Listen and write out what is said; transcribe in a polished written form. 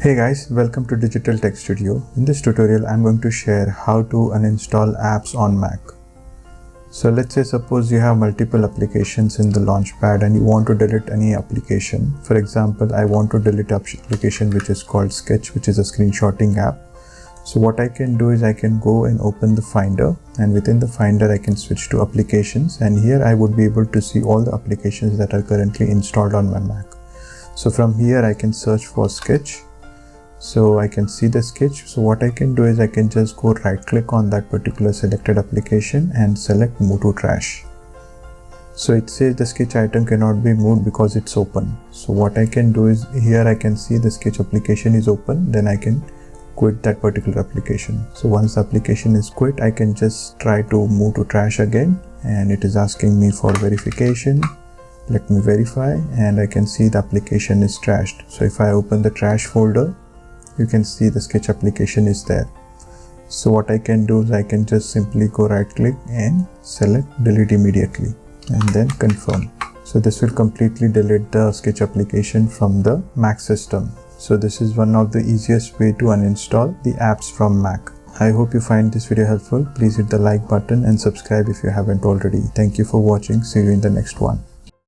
Hey guys, welcome to Digital Tech Studio. In this tutorial, I'm going to share how to uninstall apps on Mac. So let's say suppose you have multiple applications in the Launchpad and you want to delete any application. For example, I want to delete an application which is called Sketch, which is a screenshotting app. So what I can do is I can go and open the Finder, and within the Finder I can switch to applications, and here I would be able to see all the applications that are currently installed on my Mac. So from here I can search for Sketch. So I can see the Sketch. So what I can do is I can just go right click on that particular selected application and select move to trash. So it says the Sketch item cannot be moved because it's open. So what I can do is here I can see the Sketch application is open, then I can quit that particular application. So once the application is quit, I can just try to move to trash again, and it is asking me for verification. Let me verify, and I can see the application is trashed. So if I open the trash folder, you can see the Sketch application is there. So what I can do is I can just simply go right click and select delete immediately and then confirm. So this will completely delete the Sketch application from the Mac system. So this is one of the easiest way to uninstall the apps from Mac. I hope you find this video helpful. Please hit the like button and subscribe if you haven't already. Thank you for watching. See you in the next one.